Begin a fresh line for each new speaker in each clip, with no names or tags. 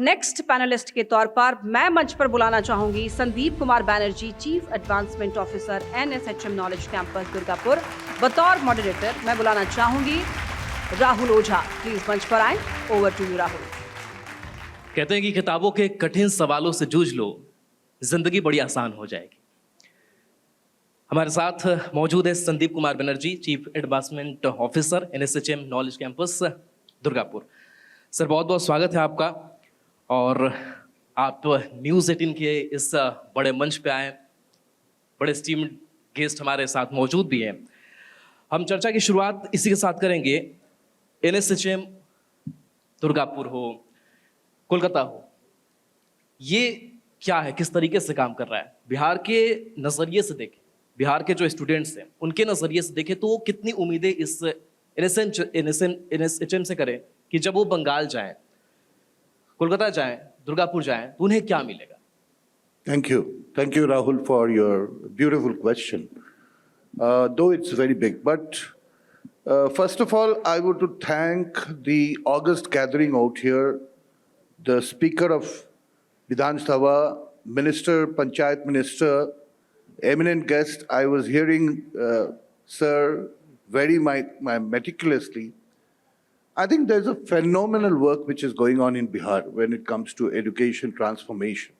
Next panelist के तौर पर मैं मंच पर बुलाना चाहूंगी Sandeep Kumar Banerjee, chief advancement officer NSHM knowledge campus Durgapur. बतौर मॉडरेटर मैं बुलाना चाहूंगी राहुल ओझा। प्लीज मंच पर आए। Over to you Rahul.
कहते हैं कि किताबों के कठिन सवालों से जूझ लो, जिंदगी बड़ी आसान हो जाएगी। हमारे साथ मौजूद है Sandeep Kumar Banerjee, chief advancement officer NSHM knowledge campus Durgapur. Sir बहुत बहुत स्वागत है आपका, और आप न्यूज़ 18 के इस बड़े मंच पे आए, बड़े स्टीम्ड गेस्ट हमारे साथ मौजूद भी हैं। हम चर्चा की शुरुआत इसी के साथ करेंगे। NSHM दुर्गापुर हो, कोलकाता हो, ये क्या है, किस तरीके से काम कर रहा है? बिहार के नज़रिए से देखें, बिहार के जो स्टूडेंट्स हैं उनके नज़रिए से देखें तो वो कितनी उम्मीदें इस NSHM से करें कि जब वो बंगाल जाएं, कोलकाता जाएं, दुर्गापुर जाएं, तो उन्हें क्या मिलेगा?
Thank you, Rahul, for your beautiful question. Though it's very big, but first of all, I would to thank the August gathering out here, the Speaker of Vidhan Sabha, Minister, Panchayat Minister, eminent guest. I was hearing, sir, very meticulously. I think there's a phenomenal work which is going on in Bihar when it comes to education transformation.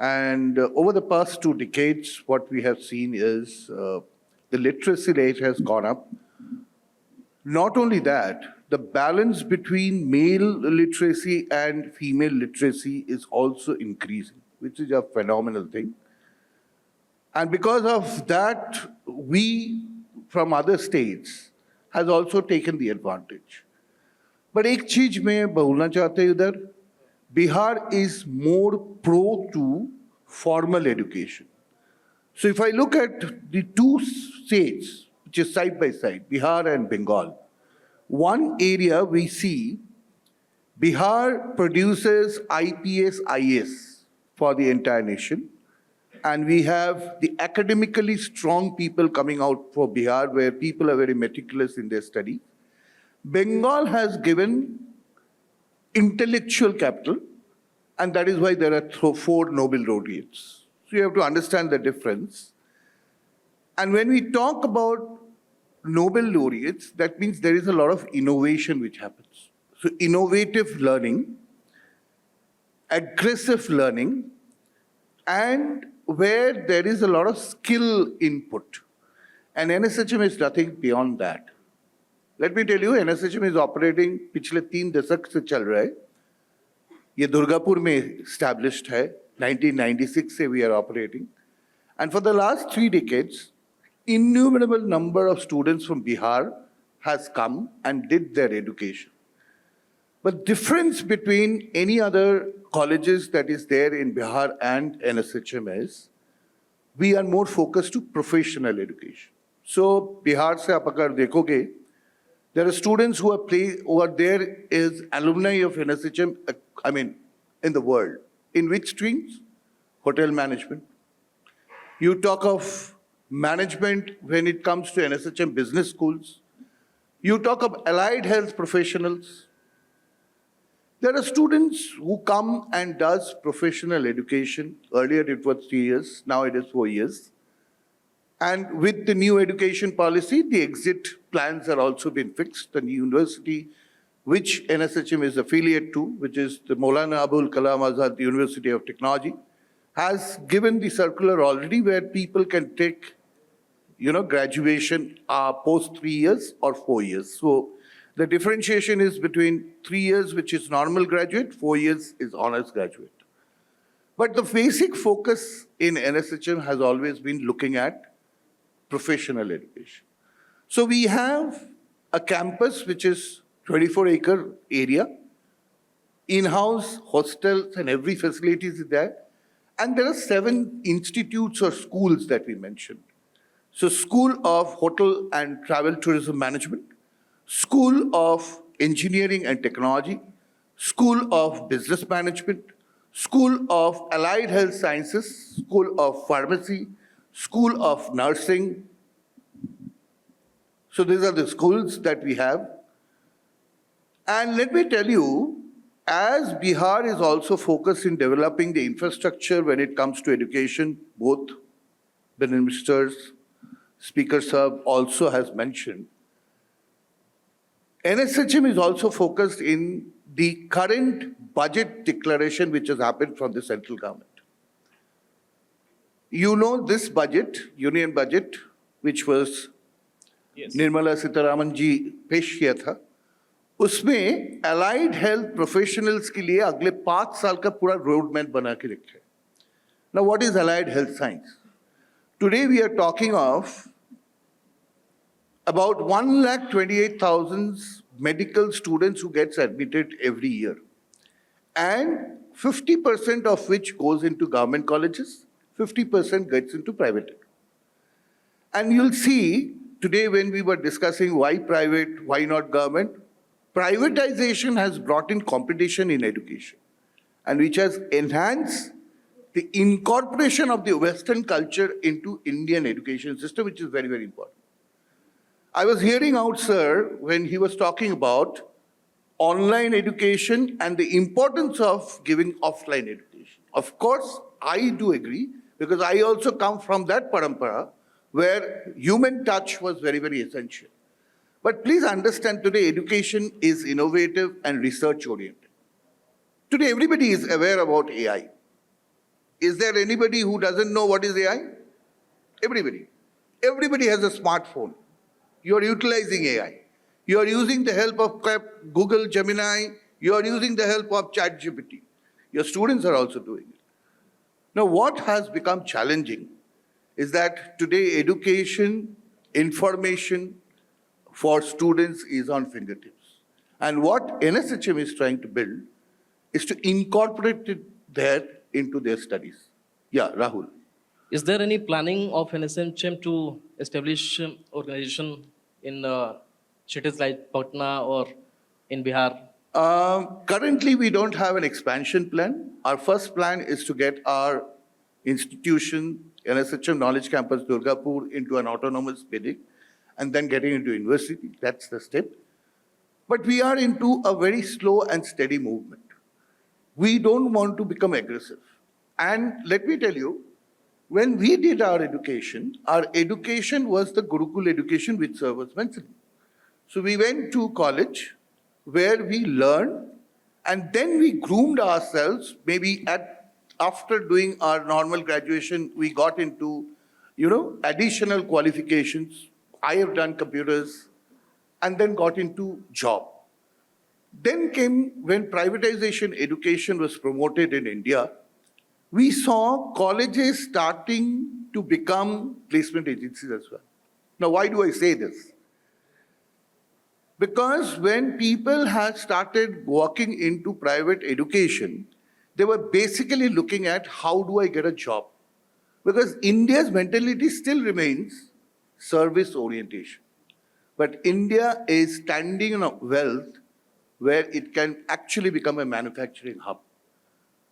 And over the past 2 decades, what we have seen is the literacy rate has gone up. Not only that, the balance between male literacy and female literacy is also increasing, which is a phenomenal thing. And because of that, we from other states has also taken the advantage. But एक चीज मैं बोलना चाहते हैं इधर, Bihar is more pro to formal education. So if I look at the 2 states, which is side by side, Bihar and Bengal, one area we see Bihar produces IPS, IAS for the entire nation. And we have the academically strong people coming out for Bihar, where people are very meticulous in their study. Bengal has given intellectual capital, and that is why there are 4 Nobel laureates. So you have to understand the difference. And when we talk about Nobel laureates, that means there is a lot of innovation which happens. So innovative learning, aggressive learning, and where there is a lot of skill input. And NSHM is nothing beyond that. Let me tell you, NSHM is operating पिछले 3 दशक से चल रहा है। ये दुर्गापुर में established है, 1996 से we are operating. And for the last 3 decades, innumerable number of students from Bihar has come and did their education. But difference between any other colleges that is there in Bihar and NSHM is, we are more focused to professional education. So Bihar se aap agar dekhoge, there are students who are there is alumni of NSHM, in the world. In which streams? Hotel management. You talk of management when it comes to NSHM business schools. You talk of allied health professionals. There are students who come and does professional education. Earlier it was 3 years, now it is 4 years. And with the new education policy, the exit plans are also been fixed. The university, which NSHM is affiliate to, which is the Maulana Abul Kalam Azad University of Technology, has given the circular already where people can take, graduation post 3 years or 4 years. So the differentiation is between 3 years, which is normal graduate, 4 years is honors graduate. But the basic focus in NSHM has always been looking at professional education. So we have a campus which is 24-acre area, in-house hostels and every facility is there. And there are 7 institutes or schools that we mentioned. So School of Hotel and Travel Tourism Management, School of Engineering and Technology, School of Business Management, School of Allied Health Sciences, School of Pharmacy, School of Nursing. So these are the schools that we have. And let me tell you, as Bihar is also focused in developing the infrastructure when it comes to education, both the ministers, Speaker Sahab also has mentioned, NSHM is also focused in the current budget declaration which has happened from the central government. You know this budget, union budget, which was Nirmala Sitharaman जी पेश किया था, उसमें allied health professionals के लिए अगले 5 साल का पूरा रोड मैप बना के रखे हैं. Now what is allied health science? Today we are talking of about 1,28,000 medical students who gets admitted every year, and 50% of which goes into government colleges, 50% gets into private. And you'll see today when we were discussing why private, why not government, privatization has brought in competition in education, and which has enhanced the incorporation of the Western culture into Indian education system, which is very, very important. I was hearing out, sir, when he was talking about online education and the importance of giving offline education. Of course, I do agree, because I also come from that parampara where human touch was very, very essential. But please understand, today education is innovative and research-oriented. Today everybody is aware about AI. Is there anybody who doesn't know what is AI? Everybody. Everybody has a smartphone. You are utilizing AI. You are using the help of Google, Gemini. You are using the help of ChatGPT. Your students are also doing it. Now, what has become challenging is that today education, information for students is on fingertips. And what NSHM is trying to build is to incorporate it there into their studies. Yeah, Rahul.
Is there any planning of NSHM to establish organization in cities like Patna or in Bihar?
Currently, we don't have an expansion plan. Our first plan is to get our institution, NSHM Knowledge Campus Durgapur, into an autonomous bidding, and then getting into university. That's the step. But we are into a very slow and steady movement. We don't want to become aggressive. And let me tell you, when we did our education was the Gurukul education which sir was mentioning. So we went to college where we learned, and then we groomed ourselves. Maybe after doing our normal graduation, we got into, additional qualifications. I have done computers, and then got into job. Then came when privatization education was promoted in India, we saw colleges starting to become placement agencies as well. Now, why do I say this? Because when people had started walking into private education, they were basically looking at how do I get a job? Because India's mentality still remains service orientation. But India is standing on a wealth where it can actually become a manufacturing hub.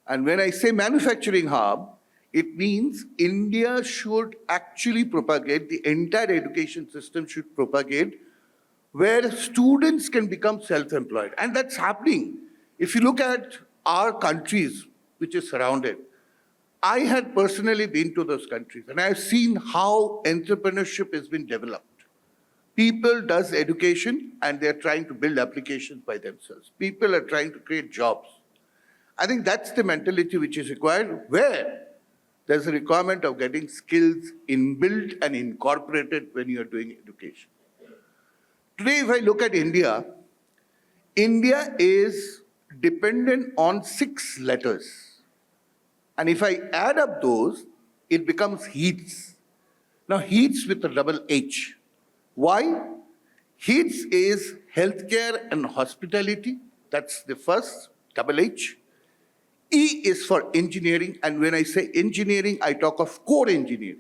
And when I say manufacturing hub, it means India should actually propagate, the entire education system should propagate, where students can become self-employed. And that's happening. If you look at our countries, which is surrounded, I had personally been to those countries, and I've seen how entrepreneurship has been developed. People does education, and they're trying to build applications by themselves. People are trying to create jobs. I think that's the mentality which is required, where there's a requirement of getting skills inbuilt and incorporated when you're doing education. Today, if I look at India, India is dependent on 6 letters. And if I add up those, it becomes HEATS. Now, HEATS with a double H. Why? HEATS is healthcare and hospitality. That's the first, double H. E is for engineering. And when I say engineering, I talk of core engineering.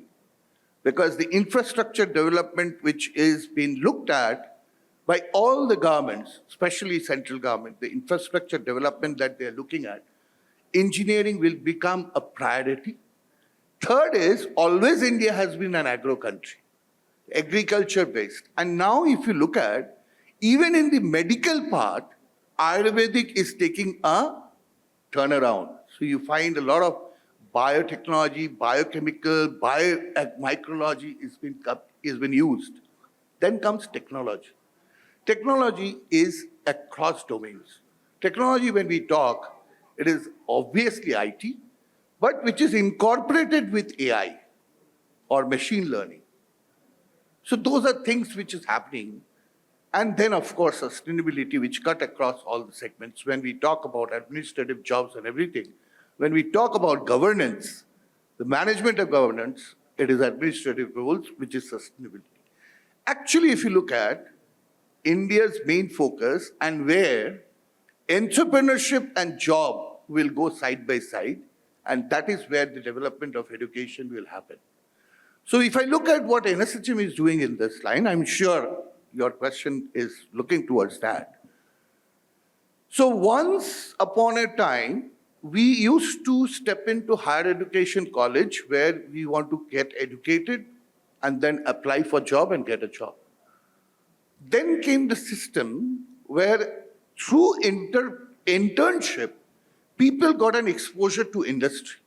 Because the infrastructure development which is being looked at by all the governments, especially central government, the infrastructure development that they're looking at, engineering will become a priority. Third is, always India has been an agro country, agriculture based. And now if you look at, even in the medical part, Ayurvedic is taking a turnaround. So you find a lot of biotechnology, biochemical, biomicrology is been used. Then comes technology. Technology is across domains. Technology, when we talk, it is obviously IT, but which is incorporated with AI or machine learning. So those are things which is happening. And then, of course, sustainability, which cut across all the segments. When we talk about administrative jobs and everything, when we talk about governance, the management of governance, it is administrative roles, which is sustainability. Actually, if you look at India's main focus and where entrepreneurship and job will go side by side, and that is where the development of education will happen. So if I look at what NSHM is doing in this line, I'm sure your question is looking towards that. So once upon a time, we used to step into higher education college where we want to get educated and then apply for job and get a job. Then came the system where through internship, people got an exposure to industry.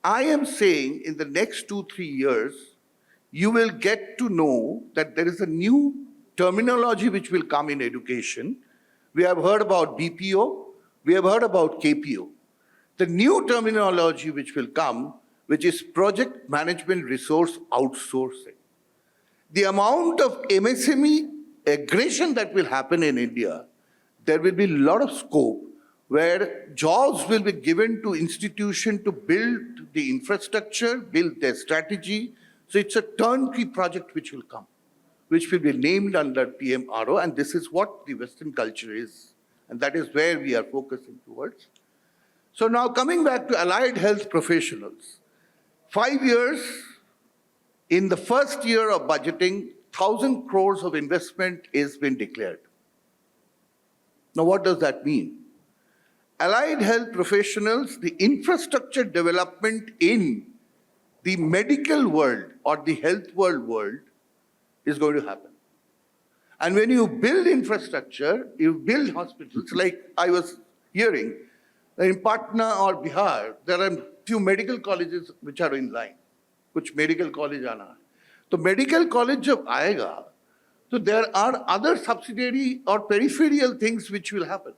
I am saying in the next 2-3 years, you will get to know that there is a new terminology which will come in education. We have heard about BPO, we have heard about KPO. The new terminology which will come, which is project management resource outsourcing. The amount of MSME aggression that will happen in India, there will be a lot of scope where jobs will be given to institutions to build the infrastructure, build their strategy. So it's a turnkey project which will come, which will be named under PMRO, and this is what the Western culture is, and that is where we are focusing towards. So now coming back to allied health professionals, 5 years, in the first year of budgeting, 1,000 crores of investment is been declared. Now what does that mean? Allied health professionals, the infrastructure development in the medical world or the health world is going to happen. And when you build infrastructure, you build hospitals. Like I was hearing, in Patna or Bihar, there are few medical colleges which are in line. Kuch medical college aana hai. So medical college jab aayega, so there are other subsidiary or peripheral things which will happen.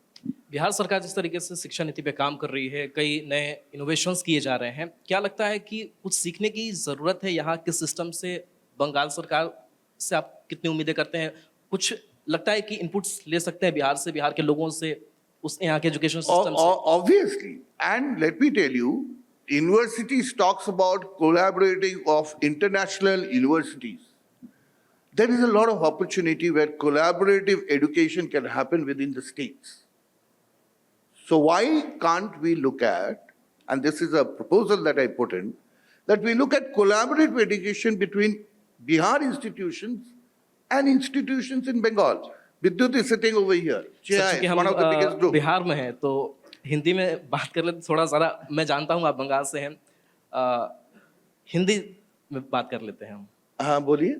Bihar सरकार जिस तरीके से शिक्षा नीति पे काम कर रही है, कई नए इनोवेशंस किए जा रहे हैं, क्या लगता है कि कुछ सीखने की ज़रूरत है यहाँ के सिस्टम से? बंगाल सरकार से आप कितनी उम्मीदें करते हैं? कुछ लगता है कि इनपुट्स ले सकते हैं बिहार से, बिहार के लोगों से, उस यहाँ के एजुकेशन सिस्टम से?
Obviously, and let me tell you, universities talks about collaborating of international universities. There is a lot of opportunity where collaborative education can happen within the states. So why can't we look at, and this is a proposal that I put in, that we look at collaborative education between Bihar institutions and institutions in Bengal. Vidyut is sitting over here.
Such
is one of the biggest groups.
Bihar में हैं तो हिंदी में बात कर लेते थोड़ा ज़्यादा, मैं जानता हूँ आप बंगाल से हैं, हिंदी में बात कर लेते हैं हम.
हाँ बोलिए.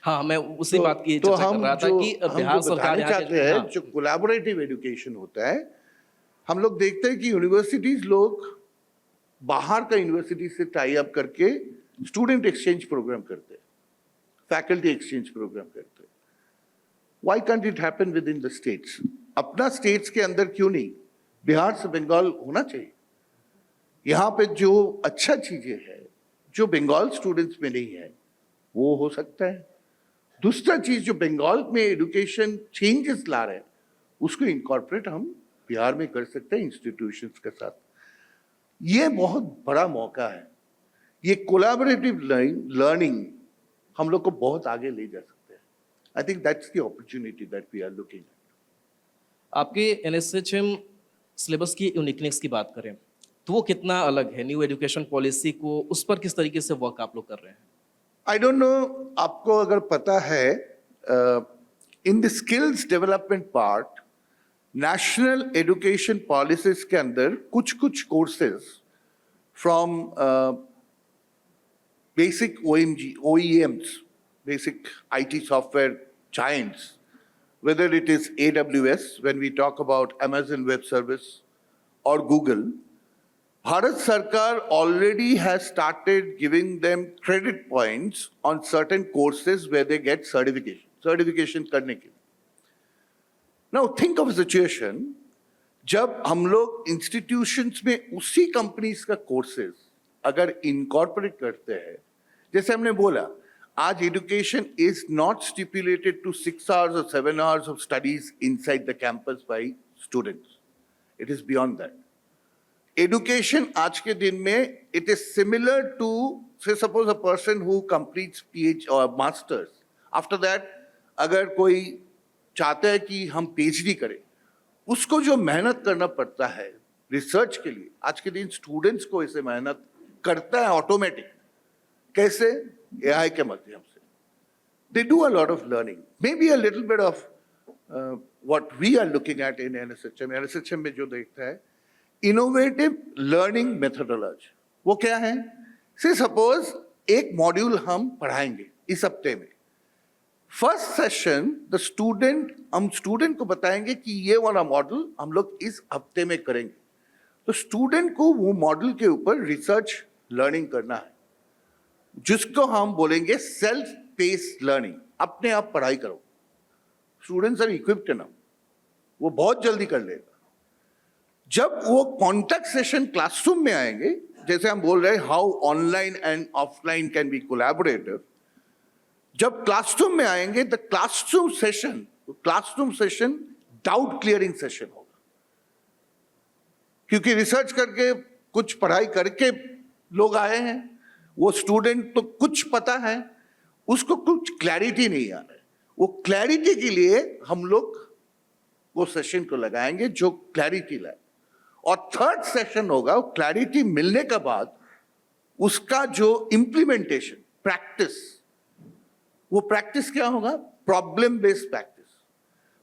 हाँ, मैं उसी बात की चर्चा कर रहा था कि बिहार सरकार यहाँ
चाहते हैं जो कोलैबोरेटिव एजुकेशन होता है, हम लोग देखते हैं कि यूनिवर्सिटीज लोग बाहर का यूनिवर्सिटी से टाई अप करके स्टूडेंट एक्सचेंज प्रोग्राम करते हैं, फैकल्टी एक्सचेंज प्रोग्राम करते हैं. Why can't it happen with in the states? अपना स्टेट्स के अंदर क्यों नहीं? बिहार से बंगाल होना चाहिए. यहाँ पे जो अच्छा चीजें हैं जो बंगाल स्टूडेंट्स में नहीं है वो हो सकता है. दूसरा चीज जो बंगाल में एजुकेशन चेंजेस ला रहे हैं उसको इनकॉर्पोरेट हम बिहार में कर सकते हैं इंस्टीट्यूशंस के साथ. ये बहुत बड़ा मौका है. ये कोलैबोरेटिव लर्निंग हम लोग को बहुत आगे ले जा सकते हैं. I think that's the opportunity that we are looking at.
आपके एनएसएचएम सिलेबस की यूनिकनेस की बात करें तो वो कितना अलग है? न्यू एजुकेशन पॉलिसी को उस पर किस तरीके से वर्क आप लोग कर रहे हैं?
आई डोंट नो, आपको अगर पता है, in the skills development part national education policies के अंदर कुछ कुछ courses from basic OEMs, basic IT software giants, whether it is AWS, when we talk about Amazon Web Service, or Google, Bharat Sarkar already has started giving them credit points on certain courses where they get certification करने के लिए. Now think of a situation जब हम लोग institutions में उसी companies का courses अगर incorporate करते हैं, जैसे हमने बोला, आज education is not stipulated to 6 hours or 7 hours of studies inside the campus by students. It is beyond that. Education आज के दिन में it is similar to, say suppose a person who completes PhD or masters. After that, अगर कोई चाहता है कि हम PhD करें, उसको जो मेहनत करना पड़ता है रिसर्च के लिए, आज के दिन स्टूडेंट्स को ऐसे मेहनत करता है ऑटोमेटिक. कैसे? AI के माध्यम से. They do a lot of learning. Maybe a little bit of what we are looking at in NSHM. NSHM में जो देखता है, इनोवेटिव लर्निंग मेथोडोलॉजी. वो क्या है? से सपोज एक मॉड्यूल हम पढ़ाएंगे इस हफ्ते में. फर्स्ट सेशन हम स्टूडेंट को बताएंगे कि ये वाला मॉडल हम लोग इस हफ्ते में करेंगे. तो स्टूडेंट को वो मॉडल के ऊपर रिसर्च लर्निंग करना है, जिसको हम बोलेंगे सेल्फ पेस्ड लर्निंग. अपने आप पढ़ाई करो. स्टूडेंट्स आर इक्विप्ड ना, वो बहुत जल्दी कर लेगा. जब वो कॉन्टेक्ट सेशन क्लासरूम में आएंगे, जैसे हम बोल रहे हैं how online and offline can be collaborative, जब क्लासरूम में आएंगे the classroom session doubt clearing session होगा. क्योंकि रिसर्च करके कुछ पढ़ाई करके लोग आए हैं, वो स्टूडेंट तो कुछ पता है, उसको कुछ क्लैरिटी नहीं आ रहा है. वो क्लैरिटी के लिए हम लोग वो सेशन को लगाएंगे जो क्लैरिटी लाए. और थर्ड सेशन होगा, क्लैरिटी मिलने के बाद उसका जो इम्प्लीमेंटेशन प्रैक्टिस, वो प्रैक्टिस क्या होगा? Problem based practice.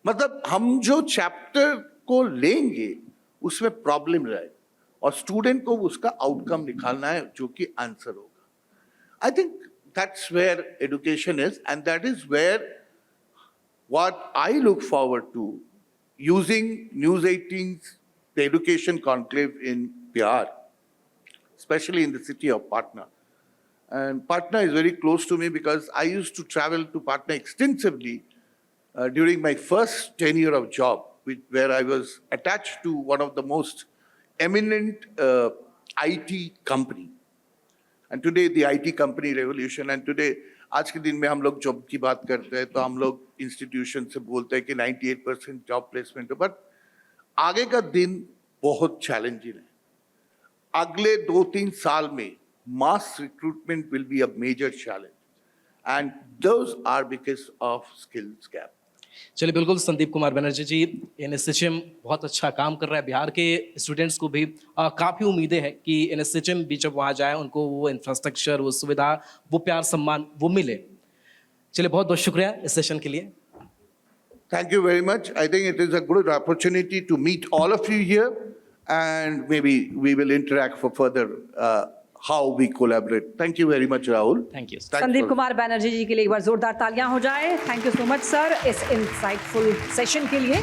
मतलब हम जो चैप्टर को लेंगे उसमें प्रॉब्लम रहेगा और स्टूडेंट को उसका आउटकम निकालना है जो कि आंसर होगा. I think that's where education is, and that is where what I look forward to using News18's the education conclave in Bihar, especially in the city of Patna. And Patna is very close to me because I used to travel to Patna extensively during my first tenure of job, where I was attached to one of the most eminent IT company. And today the IT company revolution, and today आज के दिन में हम लोग job की बात करते हैं तो हम लोग इंस्टीट्यूशन से बोलते हैं कि 98% जॉब प्लेसमेंट है. बट आगे का दिन बहुत चैलेंजिंग है. अगले 2-3 साल में mass recruitment will be a major challenge, and those are because of skills gap.
चलिए, बिल्कुल संदीप कुमार बनर्जी जी, NSHM बहुत अच्छा काम कर रहा है. बिहार के स्टूडेंट्स को भी काफ़ी उम्मीदें हैं कि NSHM भी जब वहाँ जाए उनको वो इंफ्रास्ट्रक्चर, वो सुविधा, वो प्यार सम्मान वो मिले. चलिए, बहुत बहुत शुक्रिया इस सेशन के लिए.
Thank you very much. I think it is a good opportunity to meet all of you here, and maybe we will interact for further how we collaborate. Thank you very much, Rahul.
Thank you.
Sandeep Kumar Banerjee ji के लिए एक बार जोरदार तालियां हो जाए. Thank you so much sir इस insightful session के लिए.